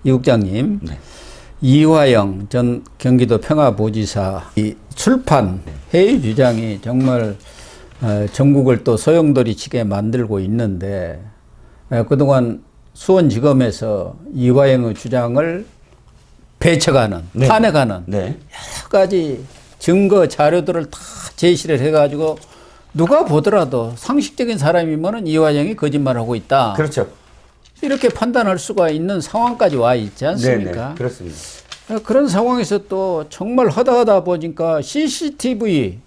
이 국장님, 네. 이화영 전 경기도 평화부지사 이 출판 회의 주장이 정말 전국을 또 소용돌이치게 만들고 있는데 그동안 수원지검에서 이화영의 주장을 배척하는, 네. 탄핵하는 네. 여러 가지 증거 자료들을 다 제시를 해가지고 누가 보더라도 상식적인 사람이면은 이화영이 거짓말하고 있다. 그렇죠. 이렇게 판단할 수가 있는 상황까지 와 있지 않습니까? 네, 그렇습니다. 그런 상황에서 또 정말 하다 보니까 CCTV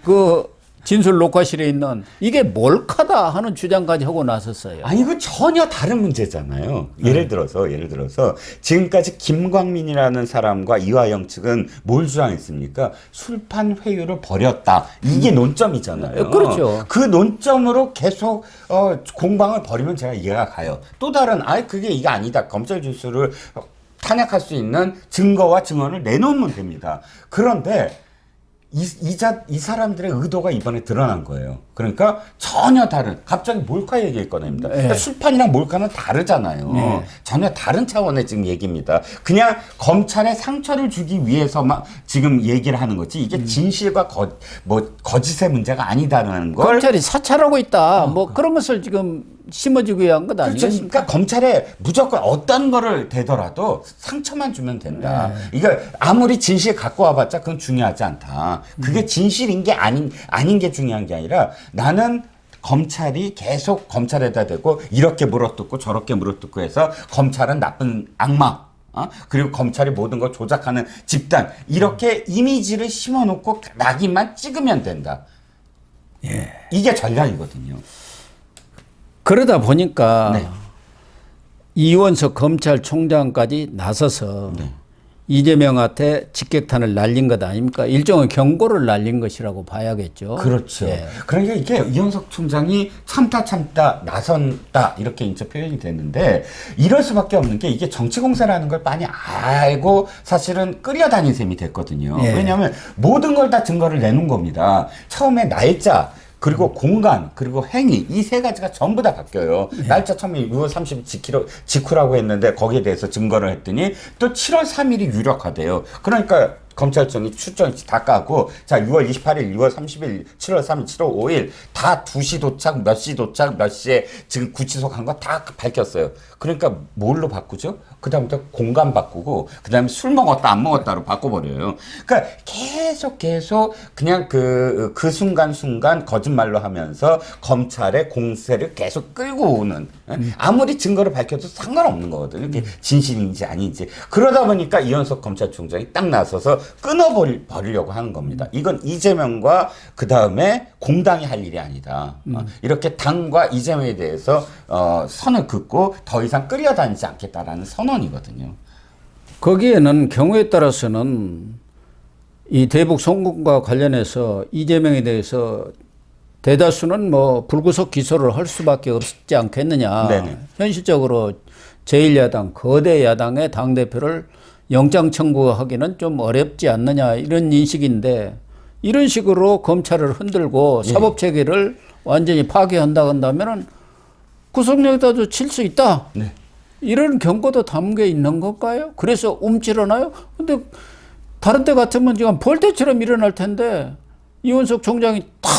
그 진술 녹화실에 있는 이게 몰카다 하는 주장까지 하고 나섰어요. 아니 이거 전혀 다른 문제잖아요. 예를 들어서 지금까지 김광민이라는 사람과 이화영 측은 뭘 주장했습니까? 술판 회유를 벌였다. 이게 논점이잖아요. 그렇죠. 그 논점으로 계속 공방을 벌이면 제가 이해가 가요. 또 다른 그게 이게 아니다. 검찰 주수를 탄핵할 수 있는 증거와 증언을 내놓으면 됩니다. 그런데 이 사람들의 의도가 이번에 드러난 거예요. 그러니까 전혀 다른, 갑자기 몰카 얘기를 꺼냅니다. 네. 그러니까 술판이랑 몰카는 다르잖아요. 네. 전혀 다른 차원의 지금 얘기입니다. 그냥 검찰에 상처를 주기 위해서만 지금 얘기를 하는 거지, 이게 진실과 거짓의 문제가 아니다라는 걸. 검찰이 사찰하고 있다. 뭐 그런 것을 지금 심어주기 위한 것 그렇죠. 아니겠습니까? 그러니까 검찰에 무조건 어떤 거를 대더라도 상처만 주면 된다. 이거 아무리 진실 갖고 와봤자 그건 중요하지 않다. 그게 진실인 게 아닌 게 중요한 게 아니라, 나는 검찰이 계속 검찰에다 대고 이렇게 물어뜯고 저렇게 물어뜯고 해서 검찰은 나쁜 악마, 그리고 검찰이 모든 걸 조작하는 집단, 이렇게 이미지를 심어놓고 낙인만 찍으면 된다. 예. 이게 전략이거든요. 그러다 보니까 네. 이원석 검찰총장까지 나서서 네. 이재명한테 직격탄을 날린 것 아닙니까? 일종의 경고를 날린 것이라고 봐야겠죠. 그렇죠. 예. 그러니까 이게 이현석 총장이 참다 나선다 이렇게 이제 표현이 됐는데, 이럴 수밖에 없는 게 이게 정치 공세라는 걸 많이 알고 사실은 끌려다닌 셈이 됐거든요. 예. 왜냐하면 모든 걸 다 증거를 내놓은 겁니다. 처음에 날짜, 그리고 공간, 그리고 행위, 이 세 가지가 전부 다 바뀌어요. 날짜 처음에 6월 30일 직후라고 했는데 거기에 대해서 증거를 했더니 또 7월 3일이 유력하대요. 그러니까 검찰청이 출정지 다 까고, 자, 6월 28일, 6월 30일, 7월 3일, 7월 5일 다 2시 도착, 몇 시 도착, 몇 시에 지금 구치소 간 거 다 밝혔어요. 그러니까 뭘로 바꾸죠? 그 다음부터 공간 바꾸고, 그 다음에 술 먹었다, 안 먹었다로 바꿔버려요. 그러니까 계속 그냥 그 순간 거짓말로 하면서 검찰의 공세를 계속 끌고 오는, 아무리 증거를 밝혀도 상관없는 거거든요. 이게 진실인지 아닌지. 그러다 보니까 이현석 검찰총장이 딱 나서서 끊어버리려고 하는 겁니다. 이건 이재명과 그 다음에 공당이 할 일이 아니다. 이렇게 당과 이재명에 대해서 선을 긋고 더 이상 끌려다니지 않겠다라는 선언이거든요. 거기에는 경우에 따라서는 이 대북 송금과 관련해서 이재명에 대해서 대다수는 뭐 불구속 기소를 할 수밖에 없지 않겠느냐. 네네. 현실적으로 제1야당, 거대 야당의 당대표를 영장 청구하기는 좀 어렵지 않느냐, 이런 인식인데, 이런 식으로 검찰을 흔들고 사법체계를 완전히 파괴한다 한다면은 구속력에다도 칠 수 있다. 네. 이런 경고도 담겨 있는 건가요? 그래서 움찔하나요? 근데 다른 때 같으면 지금 벌떼처럼 일어날 텐데, 이원석 총장이 탁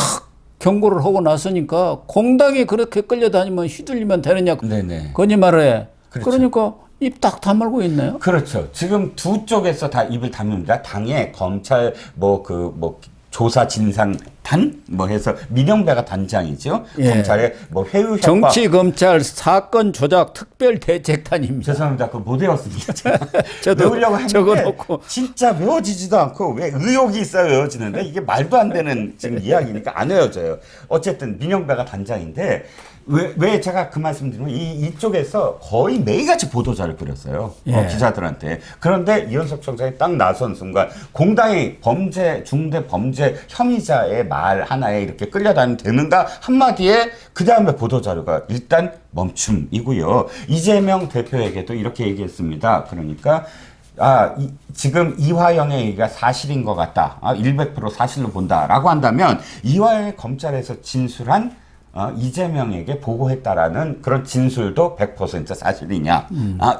경고를 하고 나서니까 공당이 그렇게 끌려다니면 휘둘리면 되느냐. 네네. 거짓말을 해. 그렇죠. 그러니까 입 딱 다물고 있네요. 그렇죠. 지금 두 쪽에서 다 입을 다뭅니다. 당에 검찰 조사 진상단 해서 민영배가 단장이죠. 예. 검찰의 회유 협박. 정치 검찰 사건 조작 특별 대책단입니다. 죄송합니다. 그거 못 외웠습니다. 저도 외우려고 했는데 적어놓고. 진짜 외워지지도 않고, 왜 의혹이 있어야 외워지는데 이게 말도 안 되는 지금 이야기니까 안 외워져요. 어쨌든 민영배가 단장인데, 왜 제가 그 말씀 드리면 이쪽에서 거의 매일같이 보도자를 뿌렸어요. 예. 기자들한테. 그런데 이현석 총장이 딱 나선 순간 공당이 중대 범죄 혐의자의 말 하나에 이렇게 끌려다니면 되는가 한마디에 그 다음에 보도자료가 일단 멈춤이고요. 이재명 대표에게도 이렇게 얘기했습니다. 그러니까 지금 이화영의 얘기가 사실인 것 같다. 100% 사실로 본다라고 한다면, 이화영의 검찰에서 진술한 이재명에게 보고했다라는 그런 진술도 100% 사실이냐.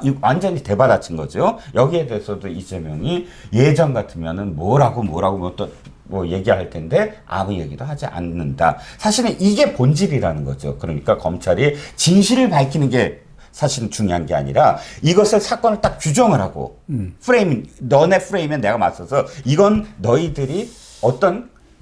이 완전히 대받아친 거죠. 여기에 대해서도 이재명이 예전 같으면은 뭐라고 뭐 얘기할 텐데 아무 얘기도 하지 않는다. 사실은 이게 본질이라는 거죠. 그러니까 검찰이 진실을 밝히는 게 사실은 중요한 게 아니라 이것을 사건을 딱 규정을 하고 너네 프레임에 내가 맞서서 이건 너희들이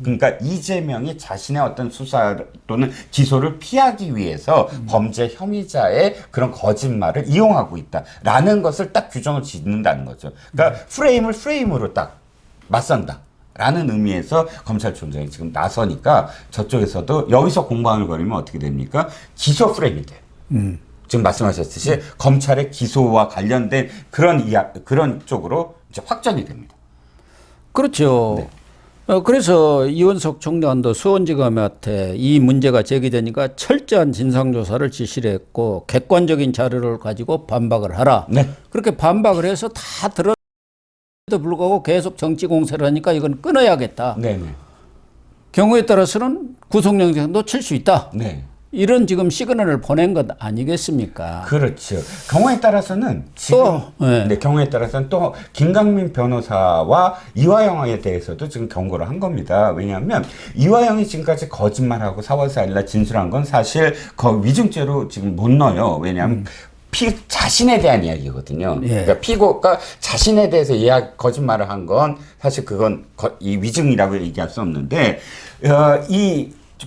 그러니까 이재명이 자신의 어떤 수사 또는 기소를 피하기 위해서 범죄 혐의자의 그런 거짓말을 이용하고 있다라는 것을 딱 규정을 짓는다는 거죠. 그러니까 프레임을 프레임으로 딱 맞선다. 라는 의미에서 검찰총장이 지금 나서니까 저쪽에서도 여기서 공방을 벌이면 어떻게 됩니까? 기소 프레임이 돼요. 지금 말씀하셨듯이 검찰의 기소와 관련된 그런 쪽으로 이제 확정이 됩니다. 그렇죠. 네. 그래서 이원석 총장도 수원지검한테 이 문제가 제기되니까 철저한 진상조사를 지시를 했고 객관적인 자료를 가지고 반박을 하라. 네. 그렇게 반박을 해서 다 들었는데도 불구하고 계속 정치 공세를 하니까 이건 끊어야겠다. 네네. 경우에 따라서는 구속영장도 칠 수 있다. 네. 이런 지금 시그널을 보낸 것 아니겠습니까? 그렇죠. 경우에 따라서는 지금 네. 경우에 따라서는 또 김강민 변호사와 이화영에 대해서도 지금 경고를 한 겁니다. 왜냐하면 이화영이 지금까지 거짓말하고 4월 4일날 진술한 건 사실 위증죄로 지금 못 넣어요. 왜냐하면 자신에 대한 이야기거든요. 예. 그러니까 피고가 자신에 대해서 거짓말을 한 건 사실 그건 이 위증이라고 얘기할 수 없는데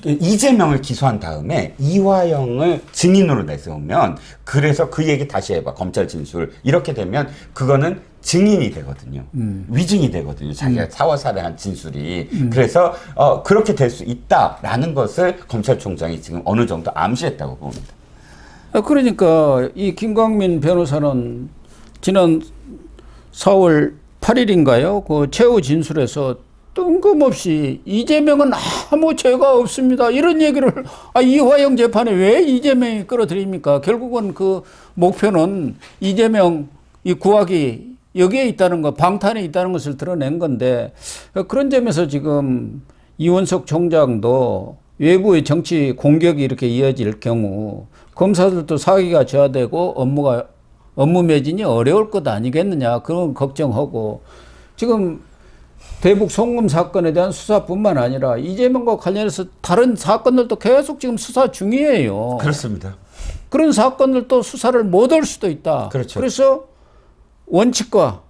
이재명을 기소한 다음에 이화영을 증인으로 내세우면 그래서 그 얘기 다시 해봐. 검찰 진술. 이렇게 되면 그거는 증인이 되거든요. 위증이 되거든요. 자기가 4월 4일에 한 진술이. 그래서 그렇게 될 수 있다라는 것을 검찰총장이 지금 어느 정도 암시했다고 봅니다. 그러니까 이 김광민 변호사는 지난 4월 8일인가요? 그 최후 진술에서 뜬금없이 이재명은 아무 죄가 없습니다. 이런 얘기를 이화영 재판에 왜 이재명이 끌어들입니까? 결국은 그 목표는 이재명 이 구학이 여기에 있다는 거, 방탄에 있다는 것을 드러낸 건데 그런 점에서 지금 이원석 총장도 외부의 정치 공격이 이렇게 이어질 경우 검사들도 사기가 저하되고 업무 매진이 어려울 것 아니겠느냐 그런 걱정하고 지금 대북 송금 사건에 대한 수사뿐만 아니라 이재명과 관련해서 다른 사건들도 계속 지금 수사 중이에요. 그렇습니다. 그런 사건들도 수사를 못 할 수도 있다. 그렇죠. 그래서 원칙과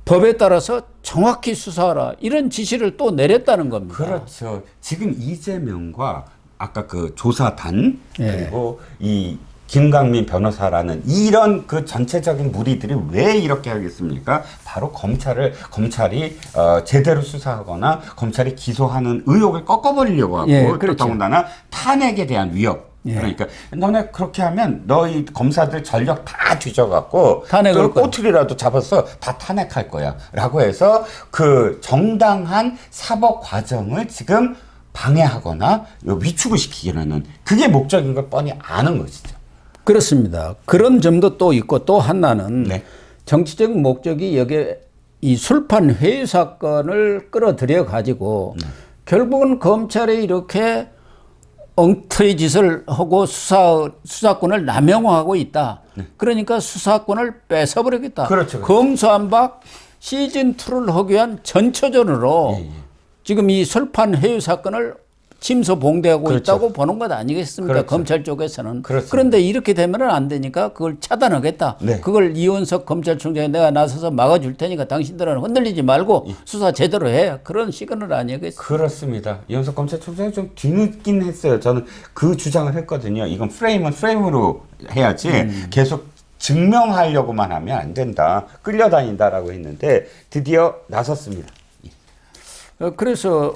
법에 따라서 정확히 수사하라 이런 지시를 또 내렸다는 겁니다. 그렇죠. 지금 이재명과 아까 그 조사단 그리고 이 김강민 변호사라는 이런 그 전체적인 무리들이 왜 이렇게 하겠습니까? 바로 검찰이 제대로 수사하거나 검찰이 기소하는 의혹을 꺾어버리려고 하고 또 그렇죠. 더군다나 탄핵에 대한 위협. 그러니까 너네 그렇게 하면 너희 검사들 전력 다 뒤져갖고 또 꼬투리라도 잡아서 다 탄핵할 거야 라고 해서 그 정당한 사법 과정을 지금 방해하거나 위축을 시키려는 그게 목적인 걸 뻔히 아는 것이죠. 그렇습니다. 그런 점도 또 있고 또 하나는 정치적 목적이 여기에 이 술판 회의 사건을 끌어들여 가지고 결국은 검찰이 이렇게 엉터리 짓을 하고 수사권을 남용하고 있다. 그러니까 수사권을 뺏어버리겠다. 그렇죠. 검수한박 시즌2를 하기 위한 전초전으로 지금 이 설판 해유 사건을 침소봉대하고 있다고 보는 것 아니겠습니까? 검찰 쪽에서는. 그런데 이렇게 되면 안 되니까 그걸 차단하겠다. 그걸 이원석 검찰총장이 내가 나서서 막아줄 테니까 당신들은 흔들리지 말고 수사 제대로 해. 그런 시그널 아니겠습니까? 그렇습니다. 이원석 검찰총장이 좀 뒤늦긴 했어요. 저는 그 주장을 했거든요. 이건 프레임은 프레임으로 해야지 계속 증명하려고만 하면 안 된다. 끌려다닌다라고 했는데 드디어 나섰습니다. 그래서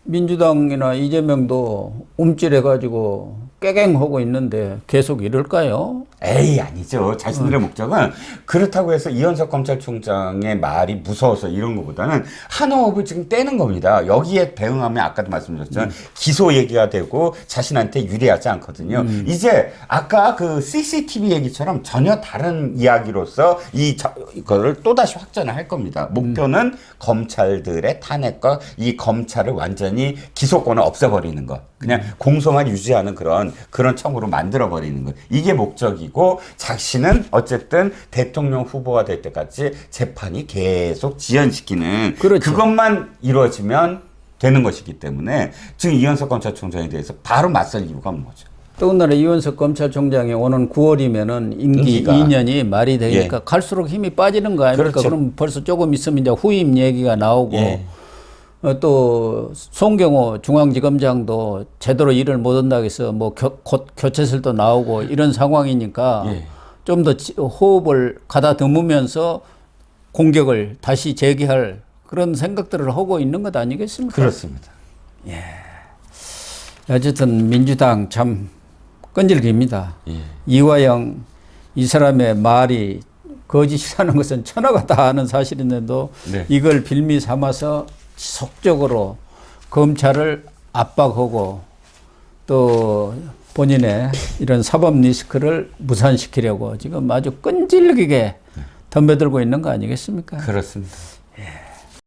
민주당이나 이재명도 움찔해가지고 깨갱하고 있는데 계속 이럴까요? 에이, 아니죠. 자신들의 목적은 그렇다고 해서 이현석 검찰총장의 말이 무서워서 이런 것보다는 한 호흡을 지금 떼는 겁니다. 여기에 대응하면 아까도 말씀드렸지만 기소 얘기가 되고 자신한테 유리하지 않거든요. 이제 아까 그 CCTV 얘기처럼 전혀 다른 이야기로서 이거를 또다시 확전을 할 겁니다. 목표는 검찰들의 탄핵과 이 검찰을 완전히 기소권을 없애버리는 것. 그냥 공소만 유지하는 그런 청으로 만들어버리는 것. 이게 목적이고 자신은 어쨌든 대통령 후보가 될 때까지 재판이 계속 지연시키는 그렇죠. 그것만 이루어지면 되는 것이기 때문에 지금 이현석 검찰총장에 대해서 바로 맞설 이유가 없는 거죠. 더군다나 이원석 검찰총장이 오는 9월이면은 임기 임기가. 2년이 말이 되니까 갈수록 힘이 빠지는 거 아닙니까? 그렇죠. 그럼 벌써 조금 있으면 이제 후임 얘기가 나오고 예. 또 송경호 중앙지검장도 제대로 일을 못한다고 해서 뭐 곧 교체설도 나오고 이런 상황이니까 예. 좀 더 호흡을 가다듬으면서 공격을 다시 재개할 그런 생각들을 하고 있는 것 아니겠습니까? 그렇습니다. 어쨌든 민주당 참 끈질깁니다. 예. 이화영 이 사람의 말이 거짓이라는 것은 천하가 다 아는 사실인데도 네. 이걸 빌미 삼아서 지속적으로 검찰을 압박하고 또 본인의 이런 사법 리스크를 무산시키려고 지금 아주 끈질기게 덤벼들고 있는 거 아니겠습니까? 그렇습니다. 예.